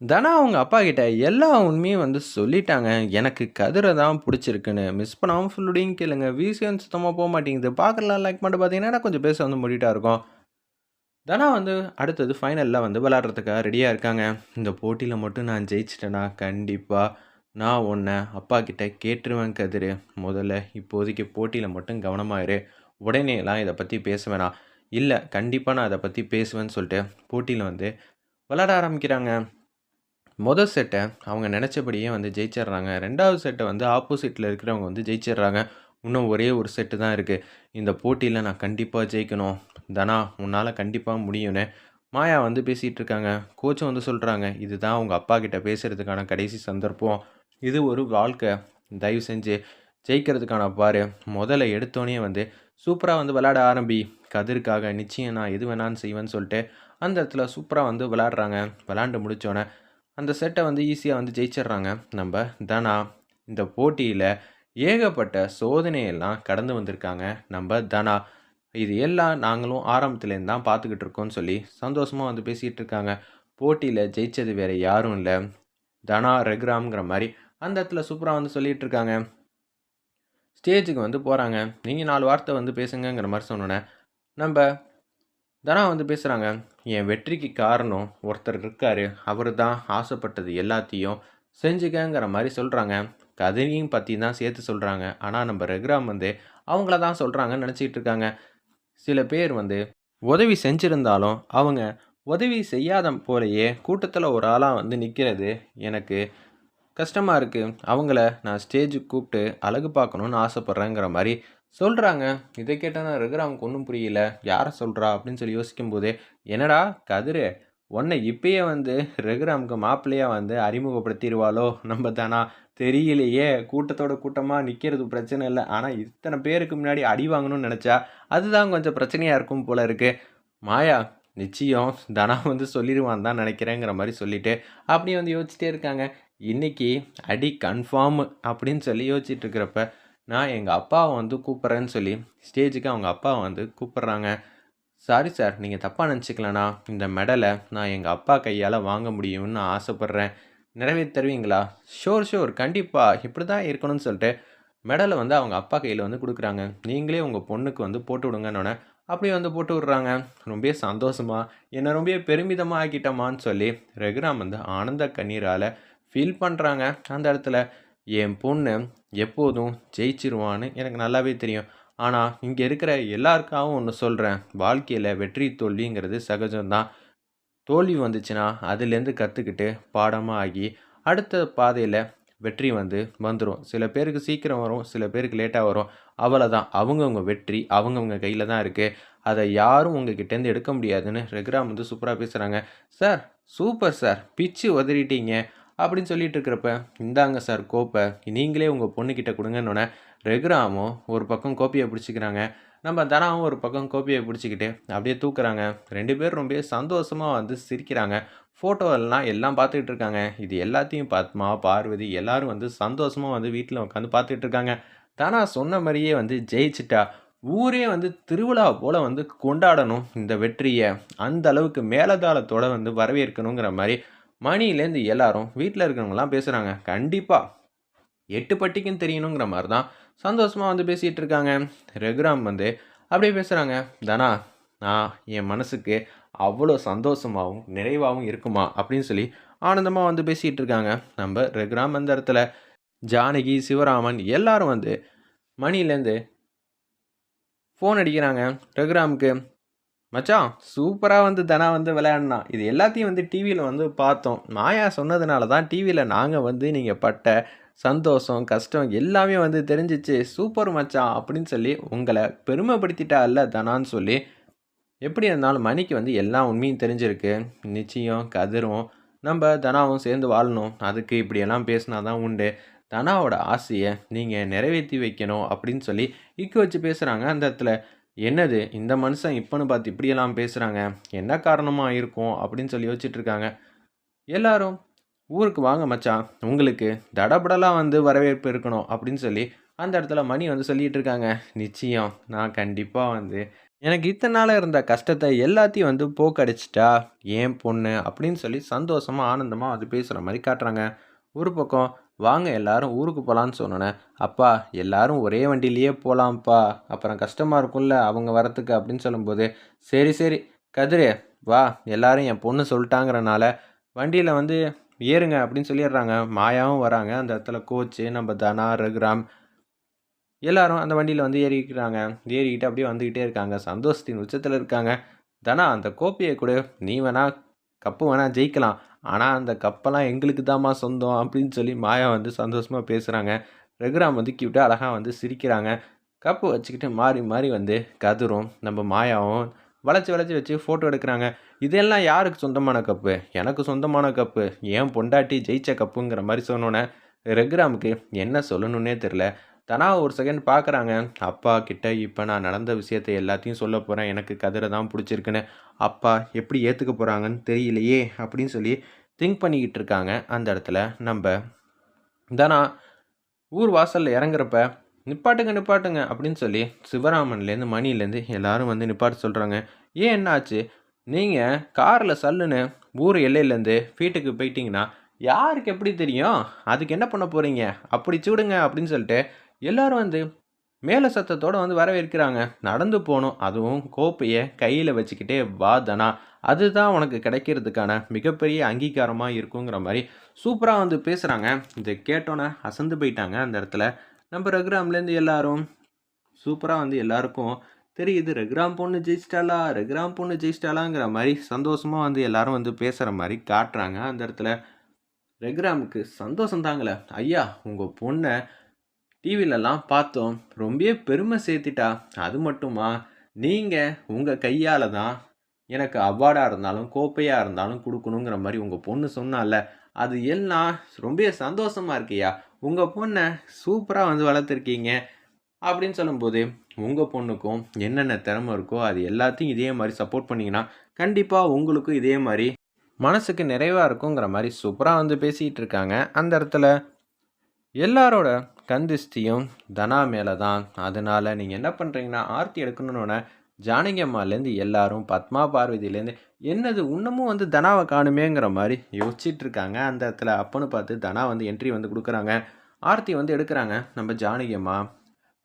தனா அவங்க அப்பா கிட்ட எல்லா உண்மையும் வந்து சொல்லிட்டாங்க. எனக்கு கதிர தான் புடிச்சிருக்குன்னு. மிஸ் பண்ணாம ஃபுல்லோடையும் கேளுங்க. விசியும் சுத்தமா போமாட்டேங்குது. பார்க்கலாம் லைக் மட்டும் பார்த்தீங்கன்னா, கொஞ்சம் பேச வந்து மூடிட்டா இருக்கும். தனா வந்து அடுத்தது ஃபைனல்ல வந்து விளையாடுறதுக்காக ரெடியா இருக்காங்க. இந்த போட்டியில மட்டும் நான் ஜெயிச்சுட்டேன்னா, கண்டிப்பா நான் உன்ன அப்பா கிட்ட கேட்டுருவேன் கதிரு. முதல்ல இப்போதைக்கு போட்டியில மட்டும் கவனமா இரு. உடனேலாம் இத பத்தி பேச வேணாம். இல்ல, கண்டிப்பா நான் இத பத்தி பேசுவேன்னு சொல்லிட்டு போட்டியில வந்து விளையாட ஆரம்பிக்கிறாங்க. மொத செட்ட அவங்க நெனச்சபடியே வந்து ஜெயிச்சர்றாங்க. 2வது செட்ட வந்து ஆப்போசிட்ல இருக்கிறவங்க வந்து ஜெயிச்சர்றாங்க. இன்னும் ஒரே ஒரு செட்டு தான் இருக்கு. இந்த போட்டியில நான் கண்டிப்பா ஜெயிக்கணும். தனா, உன்னால கண்டிப்பா முடியும்னு மாயா வந்து பேசிட்டு இருக்காங்க. கோச்சும் வந்து சொல்றாங்க, "இதுதான் உங்க அப்பா கிட்ட பேசுறதுக்கான கடைசி சந்தர்ப்பம். இது ஒரு வாழ்க்கை. தயவு செஞ்சு ஜெயிக்கிறதுக்கான பாரு. மொதல்ல எடுத்தோனயே வந்து சூப்பரா வந்து விளையாட ஆரம்பி. கதிருக்காக நிச்சயம் நான் எது வேணாலும் செய்வேன்னு" சொல்ட்டு அந்த இடத்துல சூப்பரா வந்து விளையாடுறாங்க. விளையாண்டு முடிச்சோனே அந்த செட்ட வந்து ஈஸியா வந்து ஜெயிச்சர்றாங்க. நம்ப தனா. இந்த போட்டியில ஏகப்பட்ட சோதனையெல்லாம் கடந்து வந்திருக்காங்க நம்ப தனா. இது எல்லாம் நாங்களும் ஆரம்பத்துலேருந்து தான் பார்த்துக்கிட்டு இருக்கோம்னு சொல்லி சந்தோஷமா வந்து பேசிட்டு இருக்காங்க. போட்டியில ஜெயிச்சது வேற யாரும் இல்ல. தனா ரகுராம்ங்கிற மாரி அந்த இடத்துல சூப்பரா வந்து சொல்லிட்டு இருக்காங்க. ஸ்டேஜுக்கு வந்து போறாங்க. நீங்க 4 வார்த்தை வந்து பேசுங்கங்கிற மாரி சொன்னோனே, நம்ப தனா வந்து பேசுறாங்க. என் வெற்றிக்கு காரணம் ஒருத்தர் இருக்காரு. அவரு தான் ஆசைப்பட்டது எல்லாத்தையும் செஞ்சுக்கங்கிற மாரி சொல்றாங்க. கதையும் பத்தி தான் சேர்த்து சொல்றாங்க. ஆனா நம்ப ரகுராம் வந்து அவங்கள தான் சொல்றாங்கன்னு நெனச்சுக்கிட்டு இருக்காங்க. சில பேர் வந்து உதவி செஞ்சிருந்தாலும், அவங்க உதவி செய்யாத போலயே கூட்டத்தில ஒரு ஆளா வந்து நிக்கிறது எனக்கு கஷ்டமா இருக்கு. அவங்கள நான் ஸ்டேஜுக்கு கூப்ட்டு அழகு பார்க்கணும்னு ஆசைப்படுறேங்கிற மாரி சொல்றாங்க. இத கேட்டோனே ரகுராமுக்கு ஒண்ணும் புரியல. யார சொல்றா? அப்படின்னு சொல்லி யோசிக்கும்போதே, என்னடா கதிரு! உன்ன இப்பயே வந்து ரகுராமுக்கு மாப்பிள்ளையா வந்து அறிமுகப்படுத்திருவாளோ நம்ம தானா? தெரியலையே! கூட்டத்தோட கூட்டமா நிக்கிறது பிரச்சனை இல்ல. ஆனா இத்தன பேருக்கு முன்னாடி அடி வாங்கணும்னு நெனச்சா, அதுதான் கொஞ்சம் பிரச்சனையா இருக்கும் போல இருக்கு. மாயா, நிச்சயம் தனா வந்து சொல்லிருவான்னு தான் நெனைக்கிறேங்கிற மாரி சொல்லிட்டு, அப்படியே வந்து யோசிச்சுட்டே இருக்காங்க. இன்னைக்கு அடி கன்ஃபார்ம் அப்படின்னு சொல்லி யோசிச்சுட்டு இருக்கிறப்ப, நான் எங்க அப்பாவ வந்து கூப்பிடுறேன்னு சொல்லி ஸ்டேஜுக்கு அவங்க அப்பாவ வந்து கூப்பிடுறாங்க. "சாரி சார், நீங்க தப்பா நெனச்சுக்கலனா, இந்த மெடல நான் எங்க அப்பா கையால வாங்க முடியும்னு நான் ஆசைப்படுறேன். நிறைவேத்தி தருவீங்களா?" "Sure, sure. கண்டிப்பா. இப்படிதான் இருக்கணும்னு" சொல்லிட்டு மெடல வந்து அவங்க அப்பா கையில வந்து குடுக்குறாங்க. "நீங்களே உங்க பொண்ணுக்கு வந்து போட்டு விடுங்கன்னோனே" அப்படியே வந்து போட்டு விடுறாங்க. ரொம்பவே சந்தோஷமா, என்ன ரொம்பவே பெருமிதமா ஆக்கிட்டம்மான்னு சொல்லி ரகுராம் வந்து ஆனந்த கண்ணீரால ஃபீல் பண்றாங்க. அந்த இடத்துல என் பொண்ணு எப்போதும் ஜெயிச்சிருவான்னு எனக்கு நல்லாவே தெரியும். ஆனா, இங்க இருக்கிற எல்லாருக்காகவும் ஒண்ணு சொல்றேன். வாழ்க்கையில வெற்றி, தோல்விங்கிறது சகஜம் தான். தோல்வி வந்துச்சுன்னா, அதுலேருந்து கத்துக்கிட்டு பாடமா ஆகி, அடுத்த பாதையில வெற்றி வந்து வந்துரும். சில பேருக்கு சீக்கிரம் வரும், சில பேருக்கு லேட்டா வரும். அவ்வளதான். அவங்கவங்க வெற்றி அவங்கவங்க கையில தான் இருக்கு. அத யாரும் உங்ககிட்டேருந்து எடுக்க முடியாதுன்னு ரகுராம் வந்து சூப்பரா பேசுறாங்க. "Sir, super sir. பிச்சு உதறிட்டீங்க." அப்படின்னு சொல்லிட்டு இருக்கிறப்ப, "இந்தாங்க சார் கோப்ப. நீங்களே உங்க பொண்ணுகிட்ட குடுங்கன்னோனே" ரகுராமும் ஒரு பக்கம் கோப்பைய பிடிச்சுக்கிறாங்க. நம்ம தனாவும் ஒரு பக்கம் கோப்பைய பிடிச்சுக்கிட்டு அப்படியே தூக்குறாங்க. 2 பேரும் ரொம்பவே சந்தோஷமா வந்து சிரிக்கிறாங்க. ஃபோட்டோ எல்லாம் பார்த்துக்கிட்டு இருக்காங்க. இது எல்லாத்தையும் பத்மா, பார்வதி எல்லாரும் வந்து சந்தோஷமா வந்து வீட்ல உட்காந்து பார்த்துட்டு இருக்காங்க. தனா சொன்ன மாரியே வந்து ஜெயிச்சுட்டா. ஊரே வந்து திருவிழா போல வந்து கொண்டாடணும் இந்த வெற்றிய. அந்த அளவுக்கு மேளதாளத்தோட வந்து வரவேற்கணுங்கிற மாரி மணிலேருந்து எல்லாரும் வீட்ல இருக்கிறவங்கலாம் பேசுறாங்க. கண்டிப்பா 8 பட்டிக்கும் தெரியணுங்கிற மாரி தான் சந்தோஷமா வந்து பேசிட்டு இருக்காங்க. ரகுராம் வந்து அப்படியே பேசுறாங்க. "தனா, நான் என் மனசுக்கு அவ்வளோ சந்தோஷமாவும், நிறைவாவும் இருக்குமா?" அப்படின்னு சொல்லி ஆனந்தமா வந்து பேசிட்டு இருக்காங்க. நம்ப ரகுராம் அந்த இடத்துல ஜானகி, சிவராமன் எல்லாரும் வந்து மணிலேருந்து ஃபோன் அடிக்கிறாங்க ரகுராமுக்கு. "மச்சான், சூப்பரா வந்து தனா வந்து விளையாடுனான். இது எல்லாத்தையும் வந்து டிவில வந்து பார்த்தோம். மாயா சொன்னதுனால தான் டிவில நாங்க வந்து நீங்க பட்ட சந்தோஷம், கஷ்டம் எல்லாமே வந்து தெரிஞ்சுச்சு. சூப்பர் மச்சான்" அப்படின்னு சொல்லி உங்கள பெருமைப்படுத்திட்டால்ல தனான்னு சொல்லி, எப்படி இருந்தாலும் மணிக்கு வந்து எல்லா உண்மையும் தெரிஞ்சிருக்கு. நிச்சயம் கதிரும், நம்ப தனாவும் சேர்ந்து வாழணும். அதுக்கு இப்படியெல்லாம் பேசினா தான் உண்டு. தனாவோட ஆசைய நீங்க நிறைவேத்தி வைக்கணும் அப்படின்னு சொல்லி இக்கு வச்சு பேசுறாங்க அந்த இடத்துல. என்னது இந்த மனுஷன் இப்பன்னு பார்த்து இப்படியெல்லாம் பேசுறாங்க. என்ன காரணமா இருக்கும்? அப்படின்னு சொல்லி யோசிச்சுட்டு இருக்காங்க. எல்லாரும் "ஊருக்கு வாங்க மச்சான். உங்களுக்கு தடபுடலா வந்து வரவேற்பு இருக்கணும்." அப்படின்னு சொல்லி அந்த இடத்துல மணி வந்து சொல்லிட்டு இருக்காங்க. நிச்சயம் நான் கண்டிப்பா வந்து எனக்கு இத்தன நாளா இருந்த கஷ்டத்த எல்லாத்தையும் வந்து போக்கடிச்சுட்டா, என் பொண்ணு அப்படின்னு சொல்லி சந்தோஷமா, ஆனந்தமா வந்து பேசுற மாரி காட்டுறாங்க. ஒரு பக்கம் வாங்க எல்லாரும் ஊருக்கு போலான்னு சொன்னோனே, "அப்பா எல்லாரும் ஒரே வண்டியிலேயே போலாம்ப்பா. அப்புறம் கஷ்டமா இருக்கும்ல அவங்க வரத்துக்கு" அப்படின்னு சொல்லும்போது, "சரி, சரி கதிரு வா எல்லாரும் என் பொண்ணு சொல்ட்டாங்கிறனால வண்டியில வந்து ஏறுங்க" அப்படின்னு சொல்லிடுறாங்க. மாயாவும் வராங்க. அந்த இடத்துல கோச்சு, நம்ம தனா, ரகுராம் எல்லாரும் அந்த வண்டியில வந்து ஏறிக்கிறாங்க. ஏறிக்கிட்டு அப்படியே வந்துகிட்டே இருக்காங்க. சந்தோஷத்தின் உச்சத்தில இருக்காங்க. "தனா அந்த கோப்பைய குடு. நீ வேணா கப்பு வேணா ஜெயிக்கலாம். ஆனா அந்த கப்பெல்லாம் எங்களுக்கு தாம்மா சொந்தம்." அப்படின்னு சொல்லி மாயா வந்து சந்தோஷமா பேசுறாங்க. ரகுராம் வந்து கியூட்டா அழகா வந்து சிரிக்கிறாங்க. கப்பு வச்சுக்கிட்டு மாறி மாறி வந்து கதிரும், நம்ம மாயாவும் வளைச்சு வளைச்சு வச்சு ஃபோட்டோ எடுக்குறாங்க. "இதெல்லாம் யாருக்கு சொந்தமான கப்பு? எனக்கு சொந்தமான கப்பு. என் பொண்டாட்டி ஜெயிச்ச கப்புங்கிற" மாரி சொன்னோனே, ரகுராமுக்கு என்ன சொல்லணும்னே தெரியல. தனா ஒரு செகண்ட் பார்க்குறாங்க. அப்பா கிட்ட இப்ப நான் நடந்த விஷயத்த எல்லாத்தையும் சொல்லப் போறேன். எனக்கு கதிர தான் புடிச்சிருக்குன்னு. அப்பா எப்படி ஏத்துக்க போறாங்கன்னு தெரியலையே! அப்படின்னு சொல்லி திங்க் பண்ணிக்கிட்டு இருக்காங்க. அந்த இடத்துல நம்ப தனா ஊர் வாசல்ல இறங்குறப்ப, "நிப்பாட்டுங்க, நிப்பாட்டுங்க" அப்படின்னு சொல்லி சிவராமன்லேருந்து, மணிலேருந்து எல்லாரும் வந்து நிப்பாட்ட சொல்றாங்க. "ஏன் என்ன ஆச்சு? நீங்க கார்ல சல்லுன்னு ஊர் எல்லையிலேருந்து வீட்டுக்கு போயிட்டீங்கன்னா, யாருக்கு எப்படி தெரியும்? அதுக்கு என்ன பண்ண போறீங்க? அப்படி சூடுங்க" அப்படின்னு சொல்லிட்டு எல்லாரும் வந்து மேல சத்தத்தோட வந்து வரவேற்கிறாங்க. நடந்து போணும். அதுவும் கோப்பைய கையில வச்சுக்கிட்டே, "வா தனா! அதுதான் உனக்கு கிடைக்கிறதுக்கான மிகப்பெரிய அங்கீகாரமா இருக்குங்கிற" மாரி சூப்பரா வந்து பேசுறாங்க. இத கேட்டோனே அசந்து போயிட்டாங்க அந்த இடத்துல. நம்ம ரகுராம்லேருந்து எல்லாரும் சூப்பரா வந்து எல்லாருக்கும் தெரியுது. ரகுராம் பொண்ணு ஜெயிச்சிட்டாளா! ரகுராம் பொண்ணு ஜெயிச்சிட்டாளாங்கிற மாரி சந்தோஷமா வந்து எல்லாரும் வந்து பேசுற மாரி காட்டுறாங்க அந்த இடத்துல. ரகுராமுக்கு சந்தோஷம் தாங்கல. "ஐயா! உங்க பொண்ண டிவிலலாம் பார்த்தோம். ரொம்பவே பெருமை சேர்த்துட்டா. அது மட்டுமா, நீங்க உங்க கையால தான் எனக்கு அவார்டா இருந்தாலும், கோப்பையா இருந்தாலும் குடுக்கணுங்கிற மாரி உங்க பொண்ணு சொன்னால்ல. அது எல்லாம் ரொம்பவே சந்தோஷமா இருக்குய்யா. உங்க பொண்ண சூப்பரா வந்து வளர்த்துருக்கீங்க." அப்படின்னு சொல்லும்போது, உங்க பொண்ணுக்கும் என்னென்ன திறமை இருக்கோ, அது எல்லாத்தையும் இதே மாரி சப்போர்ட் பண்ணீங்கன்னா, கண்டிப்பா உங்களுக்கும் இதே மாரி மனசுக்கு நிறைவா இருக்குங்கிற மாரி சூப்பரா வந்து பேசிட்டு இருக்காங்க. அந்த இடத்துல எல்லாரோட கண் திஷ்டியும் தனா மேல தான். அதனால நீங்க என்ன பண்றீங்கன்னா, ஆர்த்தி எடுக்கணும்னோன, ஜானகி அம்மாலேருந்து எல்லாரும், பத்மா, பார்வதிலேருந்து, என்னது இன்னமும் வந்து தனாவ காணுமேங்கிற மாரி யோசிச்சுட்டு இருக்காங்க. அந்த இடத்துல அப்பன்னு பார்த்து தனா வந்து என்ட்ரி வந்து குடுக்குறாங்க. ஆர்த்தி வந்து எடுக்குறாங்க. நம்ம ஜானகி அம்மா,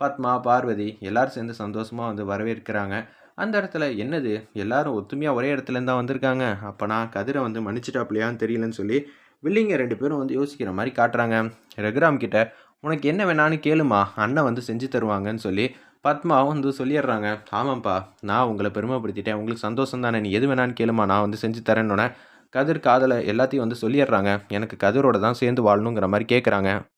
பத்மா, பார்வதி எல்லாரும் சேர்ந்து சந்தோஷமா வந்து வரவேற்கிறாங்க. அந்த இடத்துல என்னது எல்லாரும் ஒத்துமையா ஒரே இடத்துலேருந்து தான் வந்திருக்காங்க. அப்பனா கதிர வந்து மன்னிச்சுட்டாப்லையான்னு தெரியலன்னு சொல்லி, வில்லிங்க 2 பேரும் வந்து யோசிக்கிற மாரி காட்டுறாங்க. ரகுராம் கிட்ட, "உனக்கு என்ன வேணான்னு கேளும்மா, அண்ணன் வந்து செஞ்சு தருவாங்கன்னு" சொல்லி பத்மாவும் வந்து சொல்லிடுறாங்க. "ஆமாம்ப்பா, நான் உங்கள பெருமைப்படுத்திட்டேன். உங்களுக்கு சந்தோஷம் தானே? நீ எது வேணான்னு கேளும்மா, நான் வந்து செஞ்சு தரேன்னோனே" கதிர் காதுல எல்லாத்தையும் வந்து சொல்லிடுறாங்க. எனக்கு கதிரோட தான் சேர்ந்து வாழணுங்கிற மாரி கேட்குறாங்க.